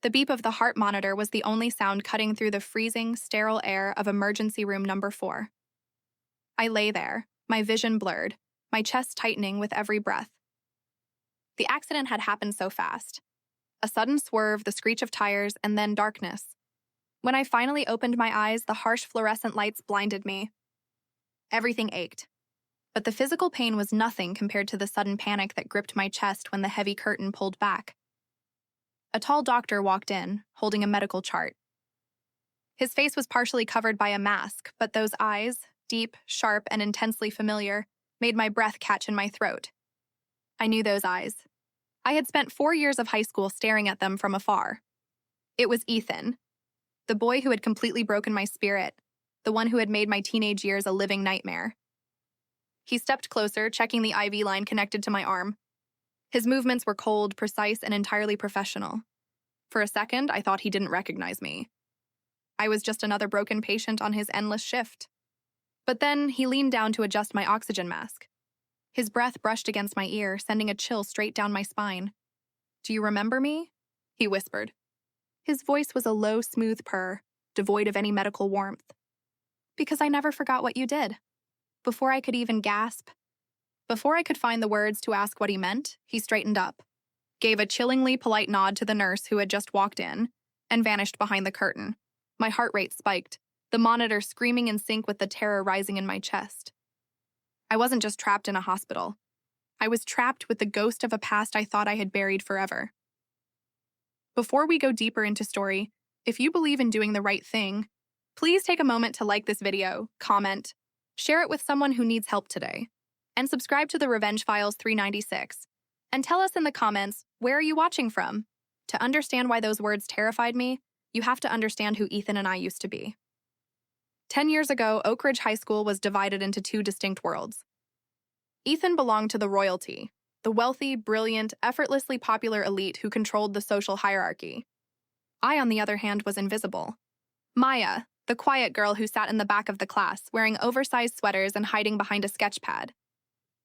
The beep of the heart monitor was the only sound cutting through the freezing, sterile air of emergency room number 4. I lay there, my vision blurred, my chest tightening with every breath. The accident had happened so fast. A sudden swerve, the screech of tires, and then darkness. When I finally opened my eyes, the harsh fluorescent lights blinded me. Everything ached. But the physical pain was nothing compared to the sudden panic that gripped my chest when the heavy curtain pulled back. A tall doctor walked in, holding a medical chart. His face was partially covered by a mask, but those eyes, deep, sharp, and intensely familiar, made my breath catch in my throat. I knew those eyes. I had spent 4 years of high school staring at them from afar. It was Ethan, the boy who had completely broken my spirit, the one who had made my teenage years a living nightmare. He stepped closer, checking the IV line connected to my arm. His movements were cold, precise, and entirely professional. For a second, I thought he didn't recognize me. I was just another broken patient on his endless shift. But then he leaned down to adjust my oxygen mask. His breath brushed against my ear, sending a chill straight down my spine. "Do you remember me?" he whispered. His voice was a low, smooth purr, devoid of any medical warmth. "Because I never forgot what you did." Before I could even gasp, before I could find the words to ask what he meant, he straightened up, gave a chillingly polite nod to the nurse who had just walked in, and vanished behind the curtain. My heart rate spiked, the monitor screaming in sync with the terror rising in my chest. I wasn't just trapped in a hospital. I was trapped with the ghost of a past I thought I had buried forever. Before we go deeper into story, if you believe in doing the right thing, please take a moment to like this video, comment, share it with someone who needs help today, and subscribe to the Revenge Files 396. And tell us in the comments, where are you watching from? To understand why those words terrified me, you have to understand who Ethan and I used to be. 10 years ago, Oak Ridge High School was divided into 2 distinct worlds. Ethan belonged to the royalty, the wealthy, brilliant, effortlessly popular elite who controlled the social hierarchy. I, on the other hand, was invisible. Maya, the quiet girl who sat in the back of the class, wearing oversized sweaters and hiding behind a sketch pad.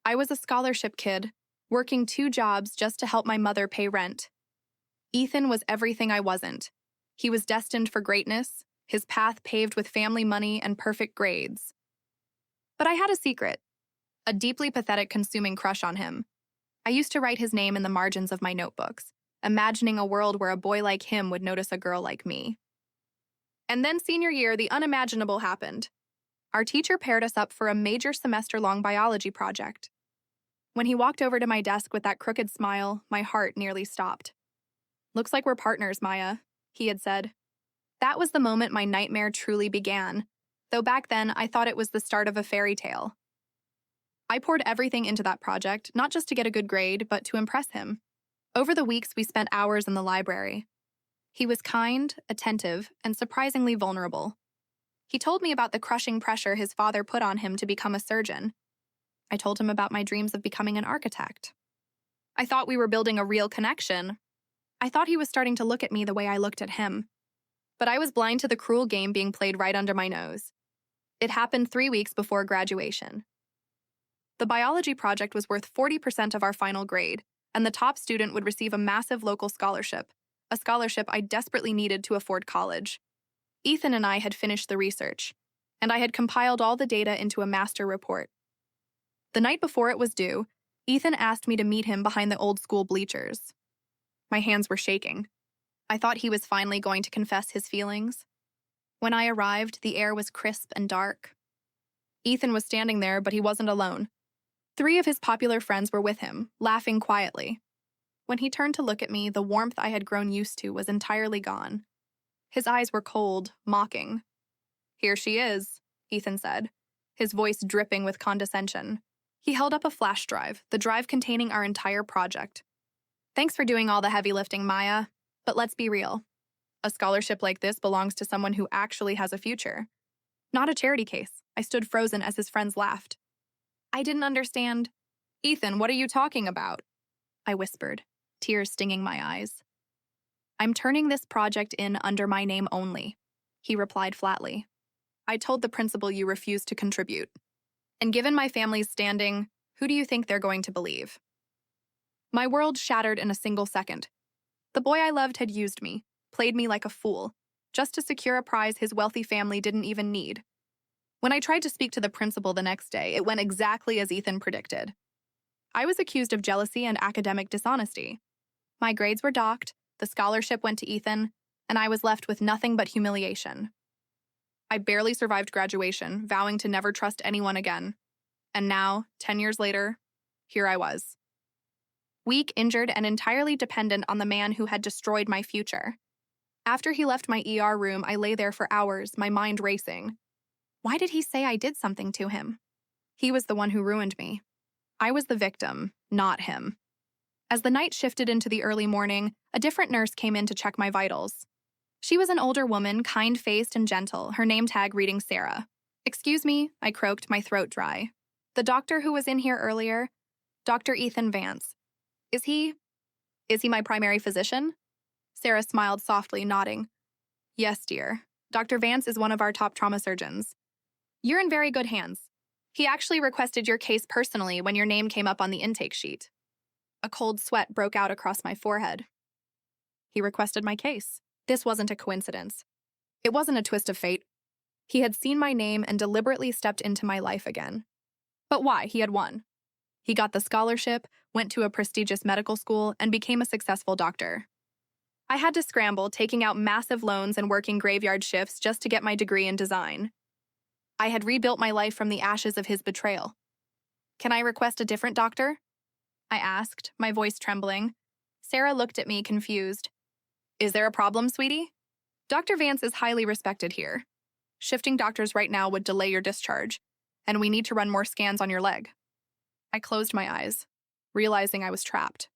I was a scholarship kid, working 2 jobs just to help my mother pay rent. Ethan was everything I wasn't. He was destined for greatness, his path paved with family money and perfect grades. But I had a secret, a deeply pathetic consuming crush on him. I used to write his name in the margins of my notebooks, imagining a world where a boy like him would notice a girl like me. And then senior year, the unimaginable happened. Our teacher paired us up for a major semester-long biology project. When he walked over to my desk with that crooked smile, my heart nearly stopped. "Looks like we're partners, Maya," he had said. That was the moment my nightmare truly began, though back then I thought it was the start of a fairy tale. I poured everything into that project, not just to get a good grade, but to impress him. Over the weeks, we spent hours in the library. He was kind, attentive, and surprisingly vulnerable. He told me about the crushing pressure his father put on him to become a surgeon. I told him about my dreams of becoming an architect. I thought we were building a real connection. I thought he was starting to look at me the way I looked at him. But I was blind to the cruel game being played right under my nose. It happened 3 weeks before graduation. The biology project was worth 40% of our final grade, and the top student would receive a massive local scholarship, a scholarship I desperately needed to afford college. Ethan and I had finished the research, and I had compiled all the data into a master report. The night before it was due, Ethan asked me to meet him behind the old school bleachers. My hands were shaking. I thought he was finally going to confess his feelings. When I arrived, the air was crisp and dark. Ethan was standing there, but he wasn't alone. 3 of his popular friends were with him, laughing quietly. When he turned to look at me, the warmth I had grown used to was entirely gone. His eyes were cold, mocking. "Here she is," Ethan said, his voice dripping with condescension. He held up a flash drive, the drive containing our entire project. "Thanks for doing all the heavy lifting, Maya. But let's be real. A scholarship like this belongs to someone who actually has a future. Not a charity case." I stood frozen as his friends laughed. I didn't understand. "Ethan, what are you talking about?" I whispered, tears stinging my eyes. "I'm turning this project in under my name only," he replied flatly. "I told the principal you refused to contribute. And given my family's standing, who do you think they're going to believe?" My world shattered in a single second. The boy I loved had used me, played me like a fool, just to secure a prize his wealthy family didn't even need. When I tried to speak to the principal the next day, it went exactly as Ethan predicted. I was accused of jealousy and academic dishonesty. My grades were docked, the scholarship went to Ethan, and I was left with nothing but humiliation. I barely survived graduation, vowing to never trust anyone again. And now, 10 years later, here I was. Weak, injured, and entirely dependent on the man who had destroyed my future. After he left my ER room, I lay there for hours, my mind racing. Why did he say I did something to him? He was the one who ruined me. I was the victim, not him. As the night shifted into the early morning, a different nurse came in to check my vitals. She was an older woman, kind-faced and gentle, her name tag reading Sarah. "Excuse me," I croaked, my throat dry. "The doctor who was in here earlier, Dr. Ethan Vance. Is he my primary physician?" Sarah smiled softly, nodding. "Yes, dear. Dr. Vance is one of our top trauma surgeons. You're in very good hands. He actually requested your case personally when your name came up on the intake sheet." A cold sweat broke out across my forehead. He requested my case. This wasn't a coincidence. It wasn't a twist of fate. He had seen my name and deliberately stepped into my life again. But why? He had won. He got the scholarship, went to a prestigious medical school, and became a successful doctor. I had to scramble, taking out massive loans and working graveyard shifts just to get my degree in design. I had rebuilt my life from the ashes of his betrayal. "Can I request a different doctor?" I asked, my voice trembling. Sarah looked at me, confused. "Is there a problem, sweetie? Dr. Vance is highly respected here. Shifting doctors right now would delay your discharge, and we need to run more scans on your leg." I closed my eyes, realizing I was trapped.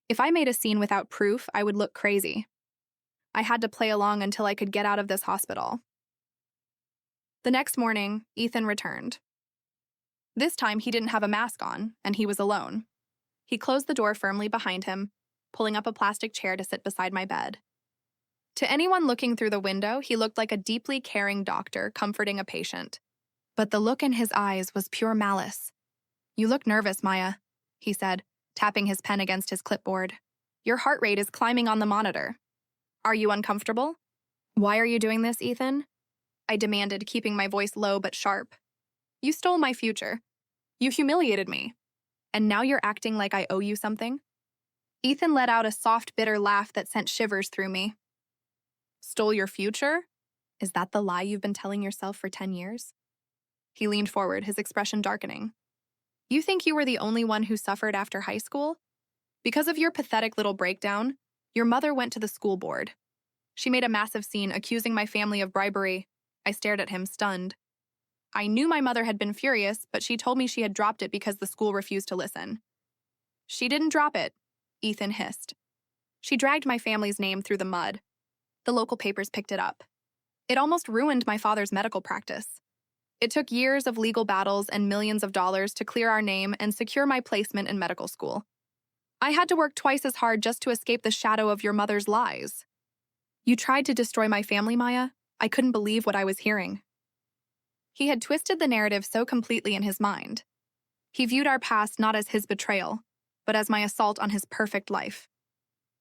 If I made a scene without proof, I would look crazy. I had to play along until I could get out of this hospital. The next morning, Ethan returned. This time, he didn't have a mask on, and he was alone. He closed the door firmly behind him, pulling up a plastic chair to sit beside my bed. To anyone looking through the window, he looked like a deeply caring doctor comforting a patient. But the look in his eyes was pure malice. "You look nervous, Maya," he said, tapping his pen against his clipboard. "Your heart rate is climbing on the monitor. Are you uncomfortable?" "Why are you doing this, Ethan?" I demanded, keeping my voice low but sharp. "You stole my future. You humiliated me. And now you're acting like I owe you something?" Ethan let out a soft, bitter laugh that sent shivers through me. "Stole your future? Is that the lie you've been telling yourself for 10 years? He leaned forward, his expression darkening. "You think you were the only one who suffered after high school? Because of your pathetic little breakdown, your mother went to the school board. She made a massive scene, accusing my family of bribery." I stared at him, stunned. I knew my mother had been furious, but she told me she had dropped it because the school refused to listen. "She didn't drop it," Ethan hissed. "She dragged my family's name through the mud. The local papers picked it up. It almost ruined my father's medical practice. It took years of legal battles and millions of dollars to clear our name and secure my placement in medical school. I had to work twice as hard just to escape the shadow of your mother's lies. You tried to destroy my family, Maya? I couldn't believe what I was hearing." He had twisted the narrative so completely in his mind. He viewed our past not as his betrayal, but as my assault on his perfect life.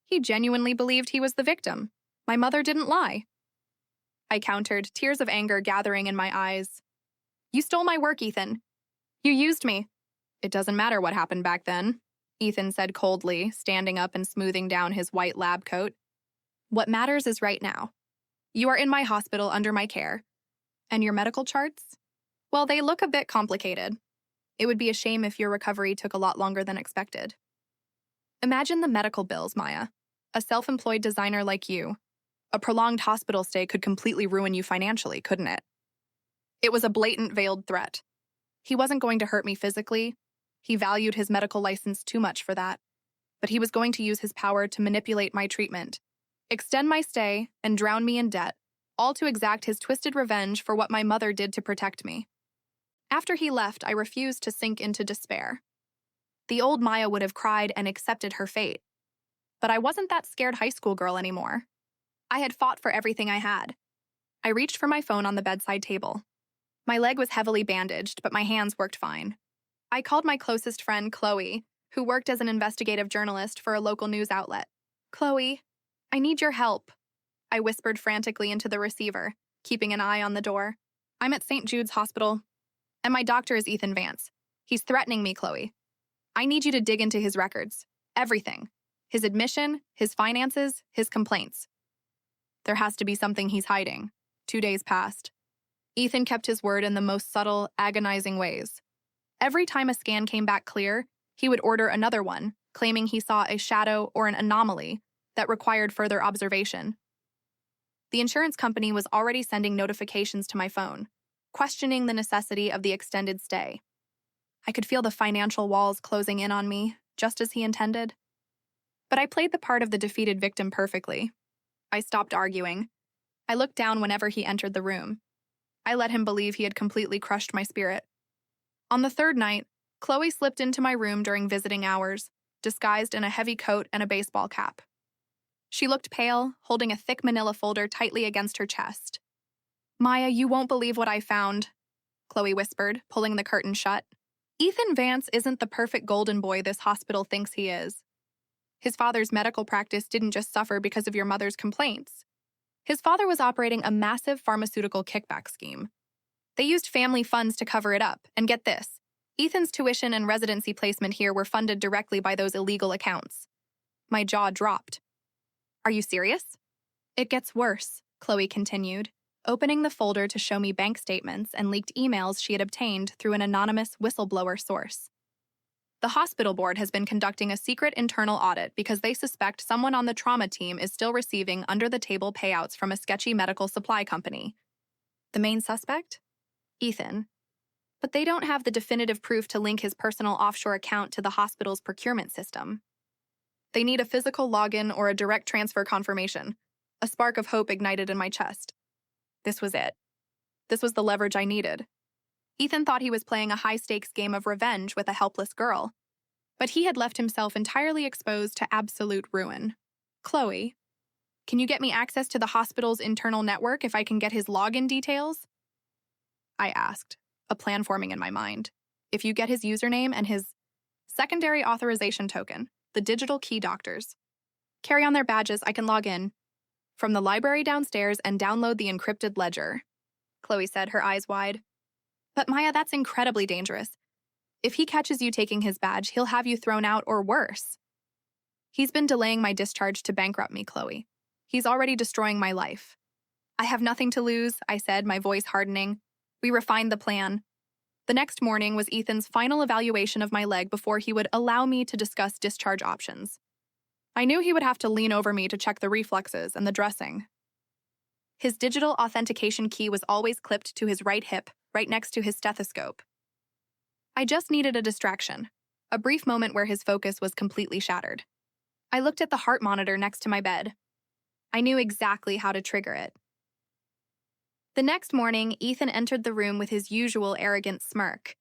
He genuinely believed he was the victim. My mother didn't lie. I countered, tears of anger gathering in my eyes. "You stole my work, Ethan. You used me." "It doesn't matter what happened back then," Ethan said coldly, standing up and smoothing down his white lab coat. "What matters is right now. You are in my hospital under my care. And your medical charts? Well, they look a bit complicated. It would be a shame if your recovery took a lot longer than expected. Imagine the medical bills, Maya. A self-employed designer like you. A prolonged hospital stay could completely ruin you financially, couldn't it?" It was a blatant, veiled threat. He wasn't going to hurt me physically. He valued his medical license too much for that. But he was going to use his power to manipulate my treatment, extend my stay, and drown me in debt, all to exact his twisted revenge for what my mother did to protect me. After he left, I refused to sink into despair. The old Maya would have cried and accepted her fate. But I wasn't that scared high school girl anymore. I had fought for everything I had. I reached for my phone on the bedside table. My leg was heavily bandaged, but my hands worked fine. I called my closest friend, Chloe, who worked as an investigative journalist for a local news outlet. "Chloe, I need your help, I whispered frantically into the receiver, keeping an eye on the door. I'm at St. Jude's Hospital, and my doctor is Ethan Vance. He's threatening me, Chloe. I need you to dig into his records. Everything. His admission, his finances, his complaints. There has to be something he's hiding. 2 days passed. Ethan kept his word in the most subtle, agonizing ways. Every time a scan came back clear, he would order another one, claiming he saw a shadow or an anomaly that required further observation. The insurance company was already sending notifications to my phone, questioning the necessity of the extended stay. I could feel the financial walls closing in on me, just as he intended. But I played the part of the defeated victim perfectly. I stopped arguing. I looked down whenever he entered the room. I let him believe he had completely crushed my spirit. On the third night, Chloe slipped into my room during visiting hours, disguised in a heavy coat and a baseball cap. She looked pale, holding a thick manila folder tightly against her chest. "Maya, you won't believe what I found," Chloe whispered, pulling the curtain shut. "Ethan Vance isn't the perfect golden boy this hospital thinks he is. His father's medical practice didn't just suffer because of your mother's complaints. His father was operating a massive pharmaceutical kickback scheme. They used family funds to cover it up, and get this, Ethan's tuition and residency placement here were funded directly by those illegal accounts." My jaw dropped. "Are you serious?" "It gets worse," Chloe continued, opening the folder to show me bank statements and leaked emails she had obtained through an anonymous whistleblower source. "The hospital board has been conducting a secret internal audit because they suspect someone on the trauma team is still receiving under-the-table payouts from a sketchy medical supply company. The main suspect? Ethan. But they don't have the definitive proof to link his personal offshore account to the hospital's procurement system. They need a physical login or a direct transfer confirmation." A spark of hope ignited in my chest. This was it. This was the leverage I needed. Ethan thought he was playing a high-stakes game of revenge with a helpless girl, but he had left himself entirely exposed to absolute ruin. "Chloe, can you get me access to the hospital's internal network if I can get his login details?" I asked, a plan forming in my mind. "If you get his username and his secondary authorization token, the digital key doctors, carry on their badges, I can log in from the library downstairs and download the encrypted ledger," Chloe said, her eyes wide. "But Maya, that's incredibly dangerous. If he catches you taking his badge, he'll have you thrown out or worse." "He's been delaying my discharge to bankrupt me, Chloe. He's already destroying my life." "I have nothing to lose," I said, my voice hardening. We refined the plan. The next morning was Ethan's final evaluation of my leg before he would allow me to discuss discharge options. I knew he would have to lean over me to check the reflexes and the dressing. His digital authentication key was always clipped to his right hip, right next to his stethoscope. I just needed a distraction, a brief moment where his focus was completely shattered. I looked at the heart monitor next to my bed. I knew exactly how to trigger it. The next morning, Ethan entered the room with his usual arrogant smirk.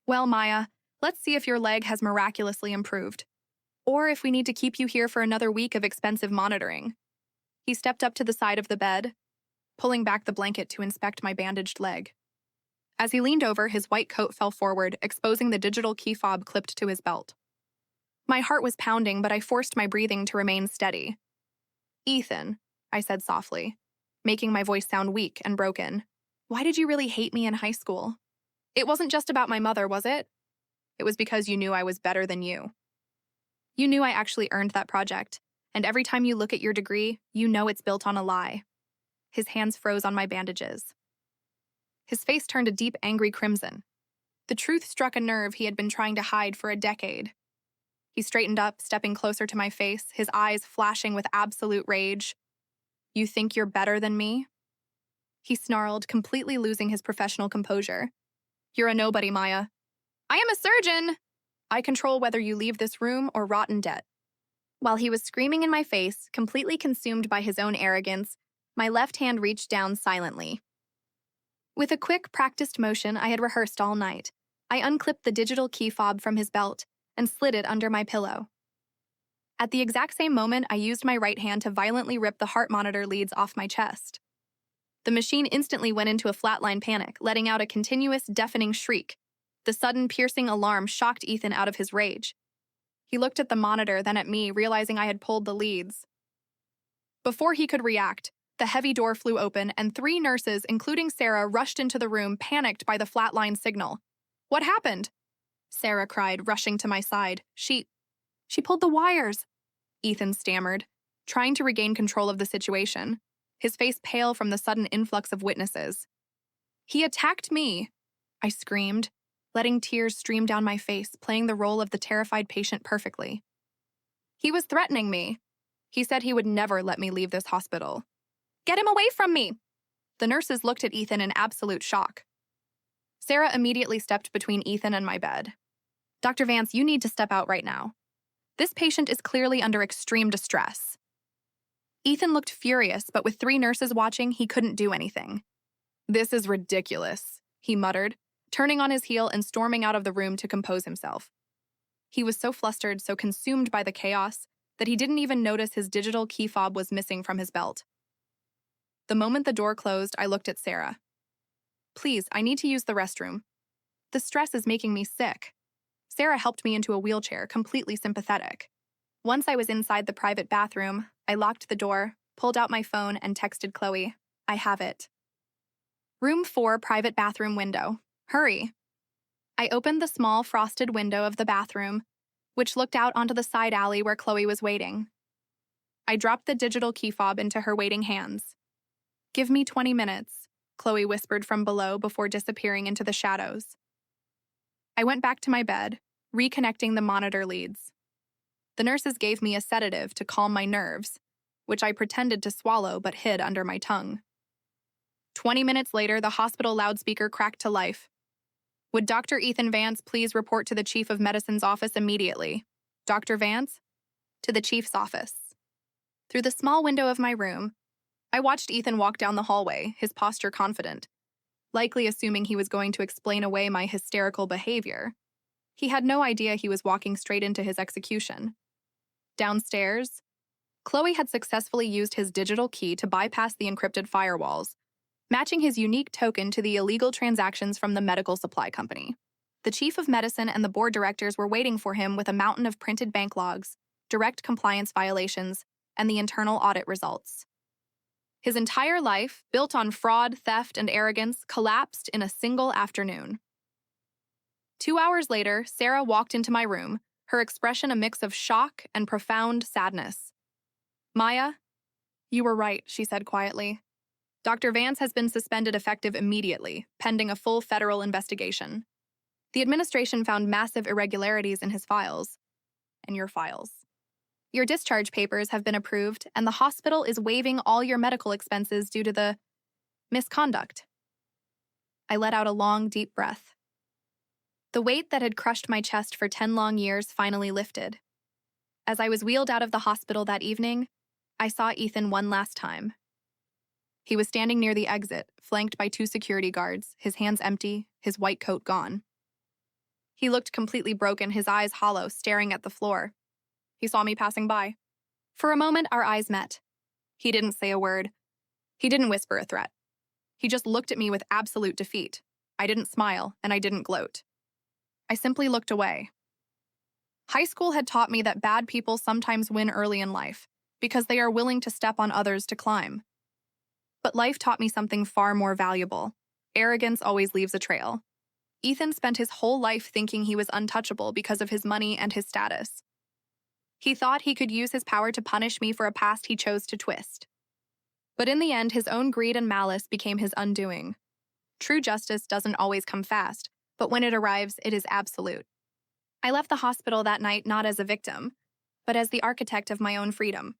"Well, Maya, let's see if your leg has miraculously improved, or if we need to keep you here for another week of expensive monitoring." He stepped up to the side of the bed, pulling back the blanket to inspect my bandaged leg. As he leaned over, his white coat fell forward, exposing the digital key fob clipped to his belt. My heart was pounding, but I forced my breathing to remain steady. "Ethan," I said softly, making my voice sound weak and broken, "why did you really hate me in high school? It wasn't just about my mother, was it? It was because you knew I was better than you. You knew I actually earned that project, and every time you look at your degree, you know it's built on a lie." His hands froze on my bandages. His face turned a deep, angry crimson. The truth struck a nerve he had been trying to hide for a decade. He straightened up, stepping closer to my face, his eyes flashing with absolute rage. "You think you're better than me?" He snarled, completely losing his professional composure. "You're a nobody, Maya. I am a surgeon! I control whether you leave this room or rot in debt." While he was screaming in my face, completely consumed by his own arrogance, my left hand reached down silently. With a quick, practiced motion I had rehearsed all night, I unclipped the digital key fob from his belt and slid it under my pillow. At the exact same moment, I used my right hand to violently rip the heart monitor leads off my chest. The machine instantly went into a flatline panic, letting out a continuous, deafening shriek. The sudden, piercing alarm shocked Ethan out of his rage. He looked at the monitor, then at me, realizing I had pulled the leads. Before he could react, the heavy door flew open and 3 nurses, including Sarah, rushed into the room, panicked by the flatline signal. "What happened?" Sarah cried, rushing to my side. She pulled the wires," Ethan stammered, trying to regain control of the situation, his face pale from the sudden influx of witnesses. "He attacked me," I screamed, letting tears stream down my face, playing the role of the terrified patient perfectly. "He was threatening me. He said he would never let me leave this hospital." "Get him away from me!" The nurses looked at Ethan in absolute shock. Sarah immediately stepped between Ethan and my bed. "Dr. Vance, you need to step out right now. This patient is clearly under extreme distress." Ethan looked furious, but with 3 nurses watching, he couldn't do anything. "This is ridiculous," he muttered, turning on his heel and storming out of the room to compose himself. He was so flustered, so consumed by the chaos, that he didn't even notice his digital key fob was missing from his belt. The moment the door closed, I looked at Sarah. "Please, I need to use the restroom. The stress is making me sick." Sarah helped me into a wheelchair, completely sympathetic. Once I was inside the private bathroom, I locked the door, pulled out my phone, and texted Chloe. "I have it. Room 4, private bathroom window. Hurry." I opened the small frosted window of the bathroom, which looked out onto the side alley where Chloe was waiting. I dropped the digital key fob into her waiting hands. "Give me 20 minutes, Chloe whispered from below before disappearing into the shadows. I went back to my bed, reconnecting the monitor leads. The nurses gave me a sedative to calm my nerves, which I pretended to swallow but hid under my tongue. 20 minutes later, the hospital loudspeaker cracked to life. "Would Dr. Ethan Vance please report to the Chief of Medicine's office immediately? Dr. Vance?" To the Chief's office. Through the small window of my room, I watched Ethan walk down the hallway, his posture confident, likely assuming he was going to explain away my hysterical behavior. He had no idea he was walking straight into his execution. Downstairs, Chloe had successfully used his digital key to bypass the encrypted firewalls, matching his unique token to the illegal transactions from the medical supply company. The Chief of Medicine and the board directors were waiting for him with a mountain of printed bank logs, direct compliance violations, and the internal audit results. His entire life, built on fraud, theft, and arrogance, collapsed in a single afternoon. 2 hours later, Sarah walked into my room, her expression a mix of shock and profound sadness. "Maya, you were right," she said quietly. "Dr. Vance has been suspended effective immediately, pending a full federal investigation. The administration found massive irregularities in his files, and your files. Your discharge papers have been approved, and the hospital is waiving all your medical expenses due to the misconduct." I let out a long, deep breath. The weight that had crushed my chest for 10 long years finally lifted. As I was wheeled out of the hospital that evening, I saw Ethan one last time. He was standing near the exit, flanked by 2 security guards, his hands empty, his white coat gone. He looked completely broken, his eyes hollow, staring at the floor. He saw me passing by. For a moment, our eyes met. He didn't say a word. He didn't whisper a threat. He just looked at me with absolute defeat. I didn't smile, and I didn't gloat. I simply looked away. High school had taught me that bad people sometimes win early in life, because they are willing to step on others to climb. But life taught me something far more valuable. Arrogance always leaves a trail. Ethan spent his whole life thinking he was untouchable because of his money and his status. He thought he could use his power to punish me for a past he chose to twist. But in the end, his own greed and malice became his undoing. True justice doesn't always come fast, but when it arrives, it is absolute. I left the hospital that night not as a victim, but as the architect of my own freedom.